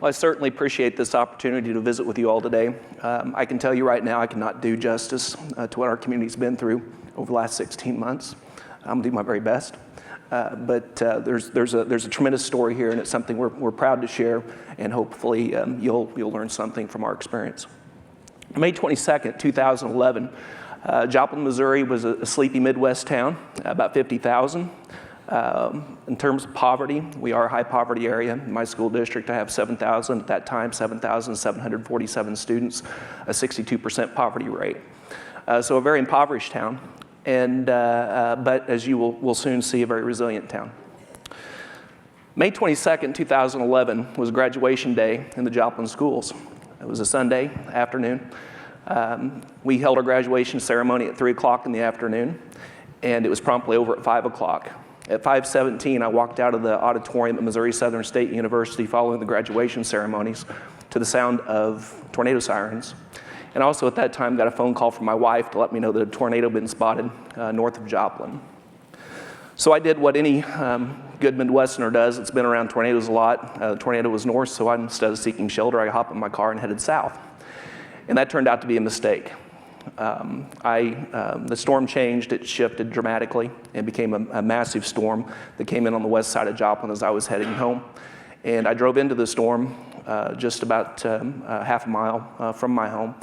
Well, I certainly appreciate this opportunity to visit with you all today. I can tell you right now I cannot do justice to what our community's been through over the last 16 months. I'm gonna do my very best. But there's a tremendous story here, and it's something we're proud to share, and hopefully you'll learn something from our experience. May 22nd, 2011, Joplin, Missouri was a sleepy Midwest town, about 50,000. In terms of poverty, we are a high poverty area. In my school district, I have 7,000, at that time, 7,747 students, a 62% poverty rate. So a very impoverished town, and but as you will soon see, a very resilient town. May 22nd, 2011 was graduation day in the Joplin schools. It was a Sunday afternoon. We held our graduation ceremony at 3 o'clock in the afternoon, and it was promptly over at 5 o'clock. At 5:17, I walked out of the auditorium at Missouri Southern State University following the graduation ceremonies to the sound of tornado sirens. And also at that time got a phone call from my wife to let me know that a tornado had been spotted north of Joplin. So I did what any good Midwesterner does. It's been around tornadoes a lot. The tornado was north, so instead of seeking shelter, I hopped in my car and headed south. And that turned out to be a mistake. The storm changed, it shifted dramatically and became a massive storm that came in on the west side of Joplin as I was heading home. And I drove into the storm just about half a mile from my home.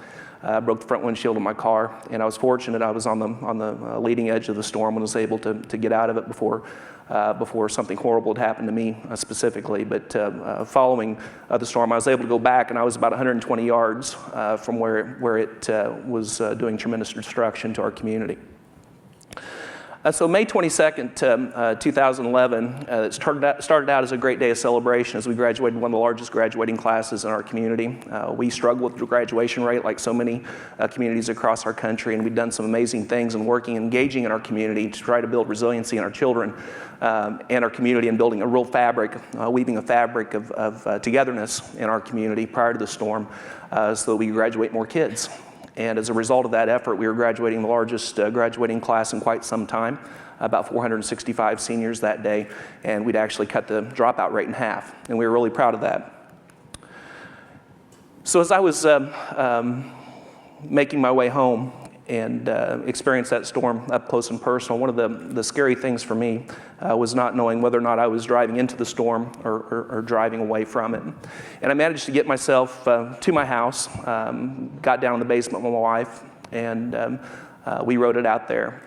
Broke the front windshield of my car, and I was fortunate I was on the leading edge of the storm and was able to get out of it before something horrible had happened to me specifically. But following the storm, I was able to go back, and I was about 120 yards from where it was doing tremendous destruction to our community. So May 22nd, 2011, it started out as a great day of celebration as we graduated one of the largest graduating classes in our community. We struggle with the graduation rate like so many communities across our country, and we've done some amazing things in engaging in our community to try to build resiliency in our children and our community, and building a real fabric, weaving a fabric of togetherness in our community prior to the storm so that we graduate more kids. And as a result of that effort, we were graduating the largest graduating class in quite some time, about 465 seniors that day, and we'd actually cut the dropout rate in half, and we were really proud of that. So as I was making my way home and experienced that storm up close and personal, one of the scary things for me was not knowing whether or not I was driving into the storm or driving away from it. And I managed to get myself to my house, got down in the basement with my wife, and we rode it out there.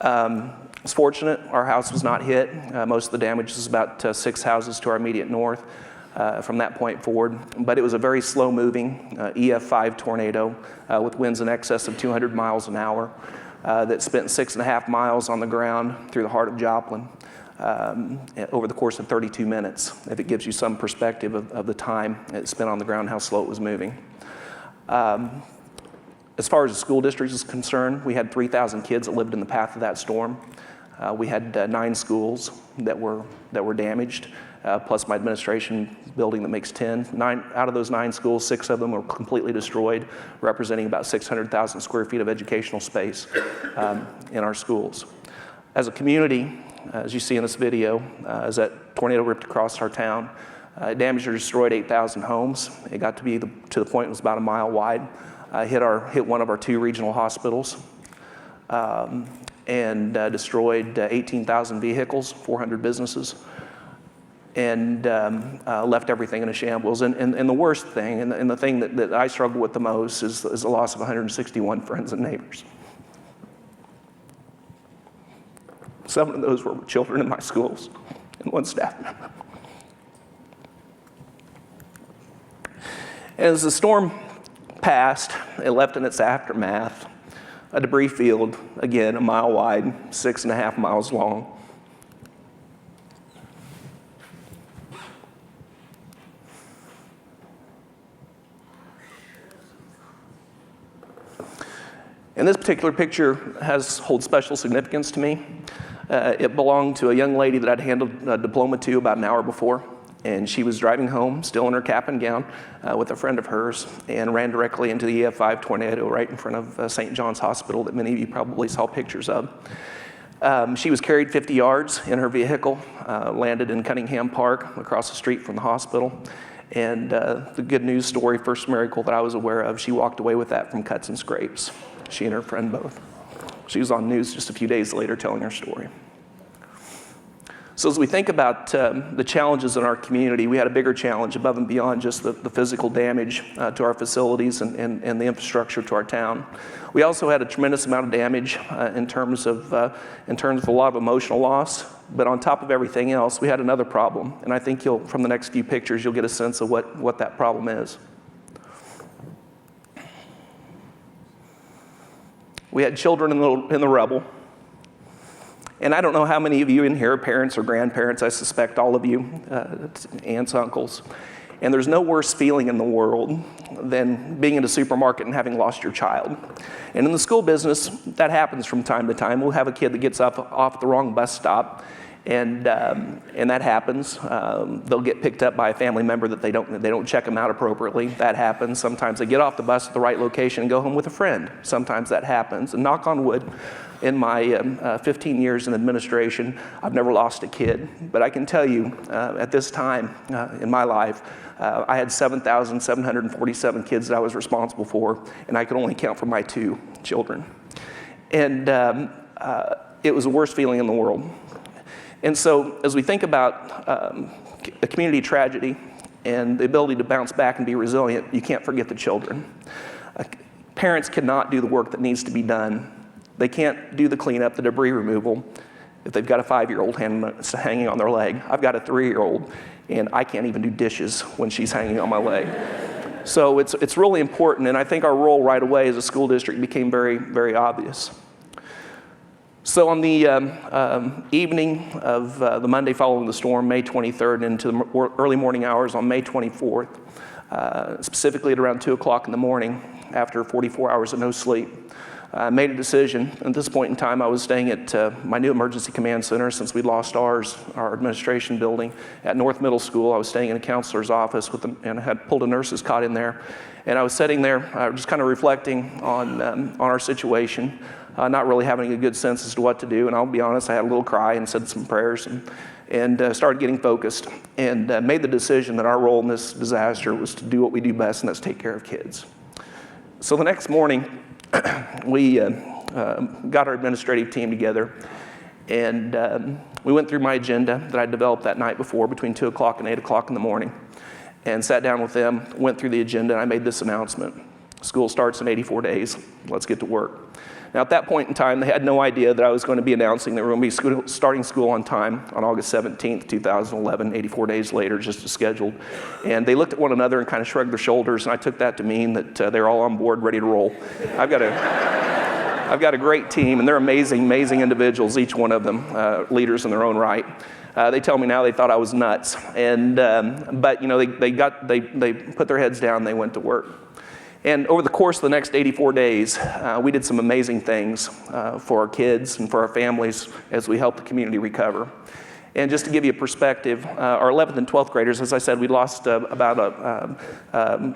I was fortunate, our house was not hit. Most of the damage is about 6 houses to our immediate north from that point forward. But it was a very slow-moving EF5 tornado with winds in excess of 200 miles an hour that spent 6.5 miles on the ground through the heart of Joplin over the course of 32 minutes, if it gives you some perspective of the time it spent on the ground, how slow it was moving. As far as the school district is concerned, we had 3,000 kids that lived in the path of that storm. We had 9 schools that were damaged, plus my administration building that makes 10. Out of those 9 schools, 6 of them were completely destroyed, representing about 600,000 square feet of educational space in our schools. As a community, as you see in this video, as that tornado ripped across our town, it damaged or destroyed 8,000 homes. It got to the point it was about a mile wide. Hit one of our 2 regional hospitals, and destroyed 18,000 vehicles, 400 businesses, and left everything in a shambles. And the worst thing, and the thing that I struggle with the most, is the loss of 161 friends and neighbors. 7 of those were children in my schools and 1 staff member. As the storm passed, it left in its aftermath a debris field, again, a mile wide, 6.5 miles long. And this particular picture holds special significance to me. It belonged to a young lady that I'd handed a diploma to about an hour before. And she was driving home, still in her cap and gown, with a friend of hers, and ran directly into the EF5 tornado right in front of St. John's Hospital that many of you probably saw pictures of. She was carried 50 yards in her vehicle, landed in Cunningham Park across the street from the hospital, And the good news story, first miracle that I was aware of, she walked away with that from cuts and scrapes. She and her friend both. She was on news just a few days later telling her story. So as we think about the challenges in our community, we had a bigger challenge above and beyond just the physical damage to our facilities and the infrastructure to our town. We also had a tremendous amount of damage in terms of a lot of emotional loss. But on top of everything else, we had another problem. And I think from the next few pictures, you'll get a sense of what that problem is. We had children in the rubble. And I don't know how many of you in here are parents or grandparents. I suspect all of you, aunts, uncles. And there's no worse feeling in the world than being in a supermarket and having lost your child. And in the school business, that happens from time to time. We'll have a kid that gets off the wrong bus stop, and that happens. They'll get picked up by a family member that they don't check them out appropriately. That happens. Sometimes they get off the bus at the right location and go home with a friend. Sometimes that happens. And knock on wood, in my 15 years in administration, I've never lost a kid. But I can tell you, at this time in my life, I had 7,747 kids that I was responsible for, and I could only count for my 2 children. And it was the worst feeling in the world. And so as we think about a community tragedy and the ability to bounce back and be resilient, you can't forget the children. Parents cannot do the work that needs to be done. They can't do the cleanup, the debris removal, if they've got a 5-year-old hanging on their leg. I've got a 3-year-old, and I can't even do dishes when she's hanging on my leg. So it's really important, and I think our role right away as a school district became very, very obvious. So on the evening of the Monday following the storm, May 23rd, and into the early morning hours on May 24th, specifically at around 2 o'clock in the morning, after 44 hours of no sleep, I made a decision. At this point in time, I was staying at my new emergency command center since we lost our administration building at North Middle School. I was staying in a counselor's office and I had pulled a nurse's cot in there. And I was sitting there just kind of reflecting on our situation, not really having a good sense as to what to do. And I'll be honest, I had a little cry and said some prayers and started getting focused and made the decision that our role in this disaster was to do what we do best, and that's take care of kids. So the next morning, we got our administrative team together, and we went through my agenda that I developed that night before between 2 o'clock and 8 o'clock in the morning, and sat down with them, went through the agenda, and I made this announcement. School starts in 84 days. Let's get to work. Now, at that point in time, they had no idea that I was going to be announcing that we were going to be starting school on time on August 17th, 2011, 84 days later, just as scheduled. And they looked at one another and kind of shrugged their shoulders, and I took that to mean that they're all on board, ready to roll. I've got a great team, and they're amazing, amazing individuals, each one of them, leaders in their own right. They tell me now they thought I was nuts, but you know they put their heads down, they went to work. And over the course of the next 84 days, we did some amazing things for our kids and for our families as we helped the community recover. And just to give you a perspective, our 11th and 12th graders, as I said, we lost about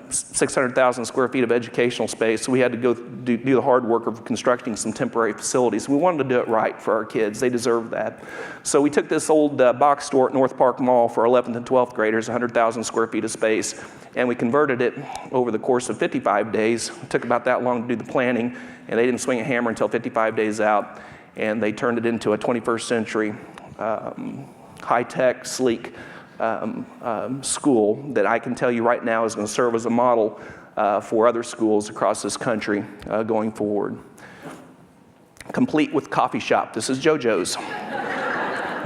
600,000 square feet of educational space, so we had to go do the hard work of constructing some temporary facilities. We wanted to do it right for our kids. They deserve that. So we took this old box store at North Park Mall for our 11th and 12th graders, 100,000 square feet of space, and we converted it over the course of 55 days. It took about that long to do the planning, and they didn't swing a hammer until 55 days out, and they turned it into a 21st century high-tech, sleek school that I can tell you right now is going to serve as a model for other schools across this country going forward. Complete with coffee shop. This is JoJo's.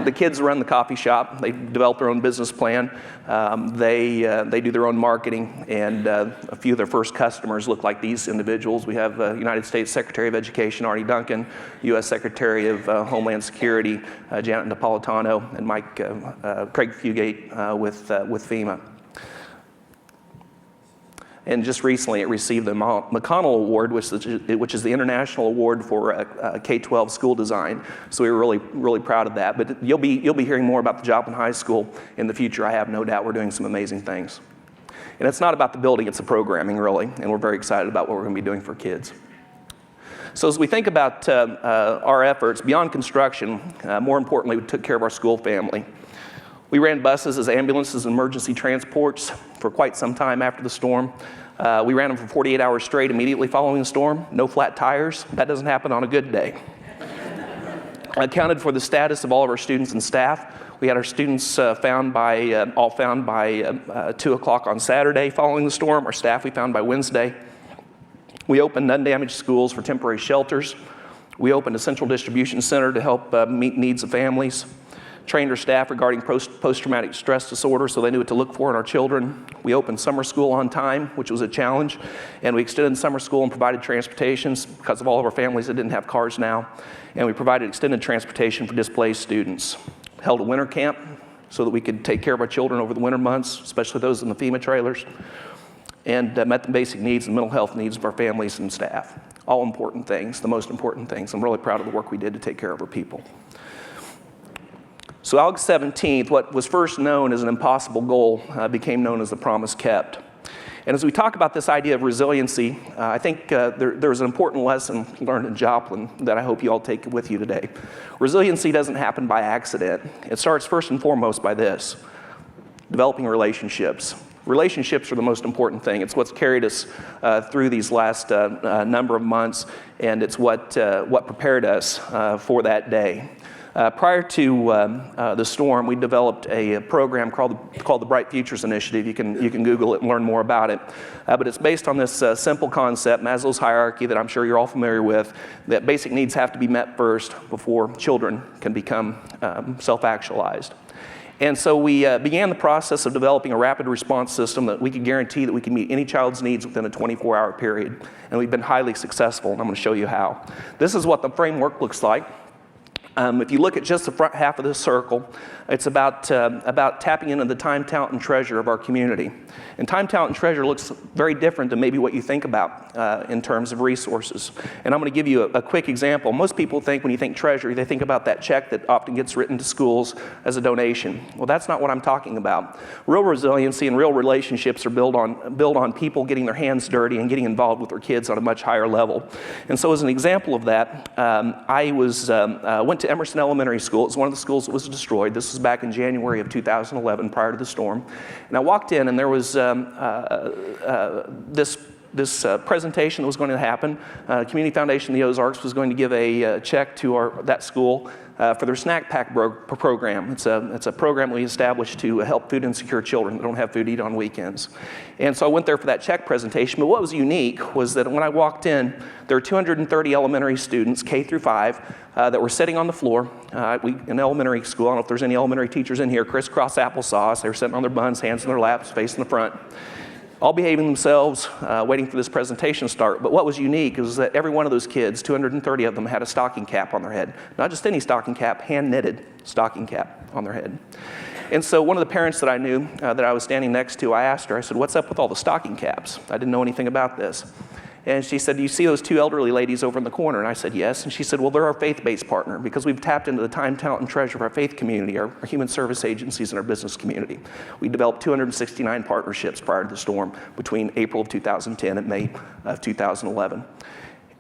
The kids run the coffee shop. They develop their own business plan. They do their own marketing, and a few of their first customers look like these individuals. We have United States Secretary of Education Arnie Duncan, U.S. Secretary of Homeland Security Janet Napolitano, and Craig Fugate with FEMA. And just recently, it received the McConnell Award, which is the International Award for K-12 school design. So we were really, really proud of that. But you'll be hearing more about the Joplin High School in the future. I have no doubt we're doing some amazing things. And it's not about the building; it's the programming, really. And we're very excited about what we're going to be doing for kids. So as we think about our efforts beyond construction, more importantly, we took care of our school family. We ran buses as ambulances and emergency transports for quite some time after the storm. We ran them for 48 hours straight immediately following the storm. No flat tires. That doesn't happen on a good day. I accounted for the status of all of our students and staff. We had our students all found by 2 o'clock on Saturday following the storm. Our staff we found by Wednesday. We opened undamaged schools for temporary shelters. We opened a central distribution center to help meet needs of families. Trained our staff regarding post-traumatic stress disorder so they knew what to look for in our children. We opened summer school on time, which was a challenge, and we extended summer school and provided transportation because of all of our families that didn't have cars now. And we provided extended transportation for displaced students. Held a winter camp so that we could take care of our children over the winter months, especially those in the FEMA trailers, and met the basic needs and mental health needs of our families and staff. All important things, the most important things. I'm really proud of the work we did to take care of our people. So August 17th, what was first known as an impossible goal became known as the promise kept. And as we talk about this idea of resiliency, I think there's an important lesson learned in Joplin that I hope you all take with you today. Resiliency doesn't happen by accident. It starts first and foremost by this: developing relationships. Relationships are the most important thing. It's what's carried us through these last number of months, and it's what prepared us for that day. Prior to the storm, we developed a program called the Bright Futures Initiative. You can Google it and learn more about it. But it's based on this simple concept, Maslow's hierarchy, that I'm sure you're all familiar with, that basic needs have to be met first before children can become self-actualized. And so we began the process of developing a rapid response system that we could guarantee that we can meet any child's needs within a 24-hour period. And we've been highly successful, and I'm going to show you how. This is what the framework looks like. If you look at just the front half of this circle, it's about tapping into the time, talent, and treasure of our community. And time, talent, and treasure looks very different than maybe what you think about in terms of resources. And I'm going to give you a quick example. Most people think when you think treasure, they think about that check that often gets written to schools as a donation. Well, that's not what I'm talking about. Real resiliency and real relationships are built on people getting their hands dirty and getting involved with their kids on a much higher level. And so as an example of that, I went to Emerson Elementary School. It was one of the schools that was destroyed. This was back in January of 2011, prior to the storm. And I walked in, and there was this presentation that was going to happen. Community Foundation of the Ozarks was going to give a check to that school for their snack pack program. It's a program we established to help food insecure children that don't have food to eat on weekends. And so I went there for that check presentation. But what was unique was that when I walked in, there were 230 elementary students, K through 5, that were sitting on the floor. In elementary school, I don't know if there's any elementary teachers in here, crisscross applesauce. They were sitting on their buns, hands in their laps, facing the front, all behaving themselves, waiting for this presentation to start. But what was unique is that every one of those kids, 230 of them, had a stocking cap on their head. Not just any stocking cap, hand-knitted stocking cap on their head. And so one of the parents that I knew that I was standing next to, I asked her, I said, "What's up with all the stocking caps?" I didn't know anything about this. And she said, "Do you see those two elderly ladies over in the corner?" And I said, "Yes." And she said, "Well, they're our faith-based partner because we've tapped into the time, talent, and treasure of our faith community, our human service agencies, and our business community." We developed 269 partnerships prior to the storm between April of 2010 and May of 2011.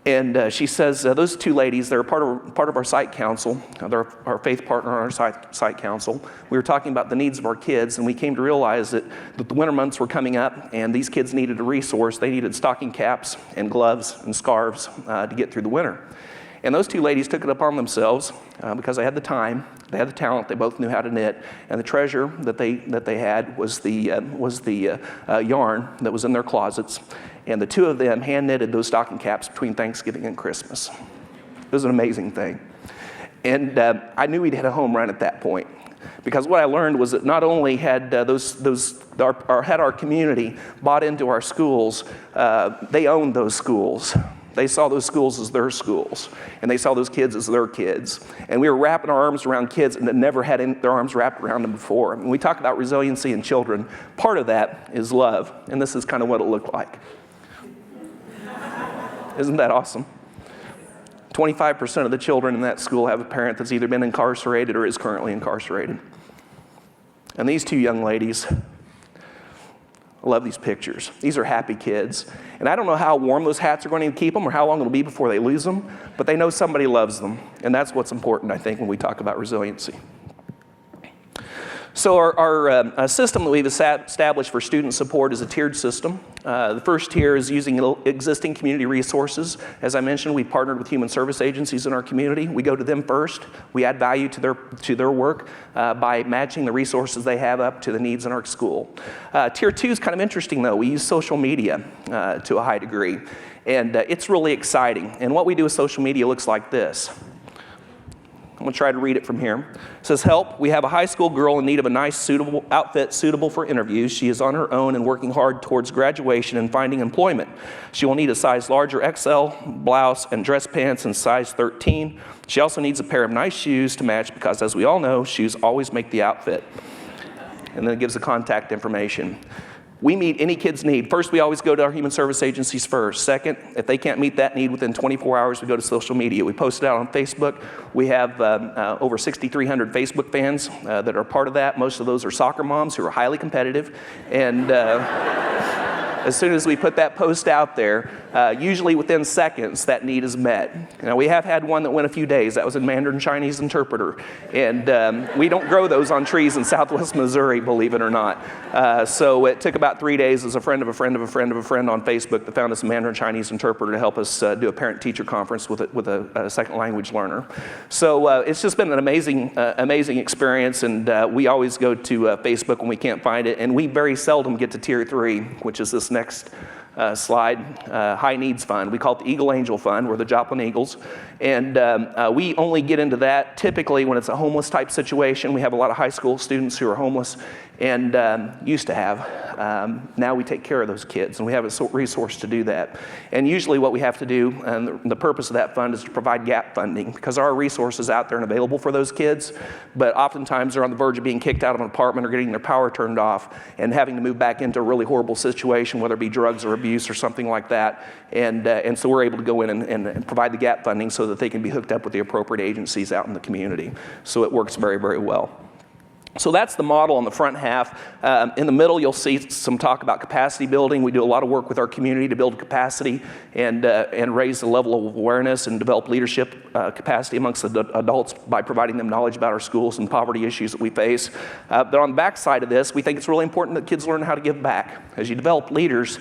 And she says, those two ladies, they're part of our site council. They're our faith partner on our site council. We were talking about the needs of our kids, and we came to realize that the winter months were coming up, and these kids needed a resource. They needed stocking caps and gloves and scarves to get through the winter. And those two ladies took it upon themselves because they had the time, they had the talent, they both knew how to knit, and the treasure that they had was the yarn that was in their closets. And the two of them hand-knitted those stocking caps between Thanksgiving and Christmas. It was an amazing thing. And I knew we'd hit a home run at that point, because what I learned was that not only had our community bought into our schools, they owned those schools. They saw those schools as their schools, and they saw those kids as their kids. And we were wrapping our arms around kids that never had their arms wrapped around them before. When we talk about resiliency in children, part of that is love, and this is kind of what it looked like. Isn't that awesome? 25% of the children in that school have a parent that's either been incarcerated or is currently incarcerated. And these two young ladies, I love these pictures. These are happy kids. And I don't know how warm those hats are going to keep them or how long it'll be before they lose them, but they know somebody loves them. And that's what's important, I think, when we talk about resiliency. So our system that we've established for student support is a tiered system. The first tier is using existing community resources. As I mentioned, we've partnered with human service agencies in our community. We go to them first. We add value to their work by matching the resources they have up to the needs in our school. Tier 2 is kind of interesting, though. We use social media to a high degree, and it's really exciting. And what we do with social media looks like this. I'm going to try to read it from here. It says, help, we have a high school girl in need of a nice suitable outfit suitable for interviews. She is on her own and working hard towards graduation and finding employment. She will need a size larger XL blouse and dress pants in size 13. She also needs a pair of nice shoes to match because, as we all know, shoes always make the outfit. And then it gives the contact information. We meet any kid's need. First, we always go to our human service agencies first. Second, if they can't meet that need within 24 hours, we go to social media. We post it out on Facebook. We have over 6,300 Facebook fans that are part of that. Most of those are soccer moms who are highly competitive. And as soon as we put that post out there, usually within seconds, that need is met. Now, we have had one that went a few days. That was a Mandarin Chinese interpreter. And we don't grow those on trees in southwest Missouri, believe it or not. So it took about 3 days as a friend of a friend of a friend of a friend on Facebook that found us a Mandarin Chinese interpreter to help us do a parent-teacher conference with a second language learner. So it's just been an amazing experience, and we always go to Facebook when we can't find it, and we very seldom get to Tier 3, which is this next slide, High Needs Fund. We call it the Eagle Angel Fund. We're the Joplin Eagles. And we only get into that typically when it's a homeless type situation. We have a lot of high school students who are homeless and used to have. Now we take care of those kids, and we have a resource to do that. And usually what we have to do, and the purpose of that fund is to provide gap funding, because our resources out there and available for those kids, but oftentimes they're on the verge of being kicked out of an apartment or getting their power turned off and having to move back into a really horrible situation, whether it be drugs or abuse or something like that. And so we're able to go in and provide the gap funding so that they can be hooked up with the appropriate agencies out in the community. So it works very, very well. So that's the model on the front half. In the middle, you'll see some talk about capacity building. We do a lot of work with our community to build capacity and raise the level of awareness and develop leadership capacity amongst the adults by providing them knowledge about our schools and poverty issues that we face. But on the back side of this, we think it's really important that kids learn how to give back. As you develop leaders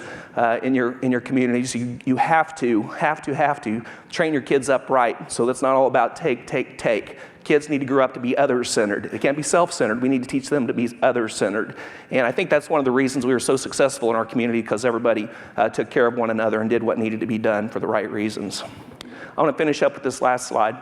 in your communities, you have to train your kids up right. So that's not all about take. Kids need to grow up to be others-centered. They can't be self-centered. We need to teach them to be others-centered. And I think that's one of the reasons we were so successful in our community, because everybody took care of one another and did what needed to be done for the right reasons. I want to finish up with this last slide.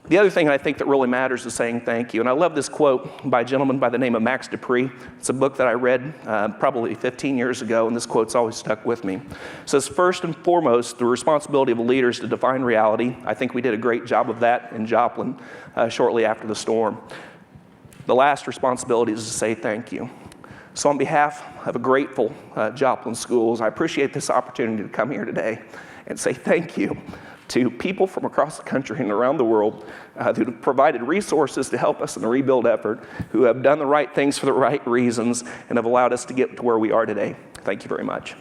The other thing I think that really matters is saying thank you. And I love this quote by a gentleman by the name of Max Dupree. It's a book that I read probably 15 years ago, and this quote's always stuck with me. It says, first and foremost, the responsibility of a leader is to define reality. I think we did a great job of that in Joplin shortly after the storm. The last responsibility is to say thank you. So on behalf of a grateful Joplin Schools, I appreciate this opportunity to come here today and say thank you to people from across the country and around the world who have provided resources to help us in the rebuild effort, who have done the right things for the right reasons, and have allowed us to get to where we are today. Thank you very much.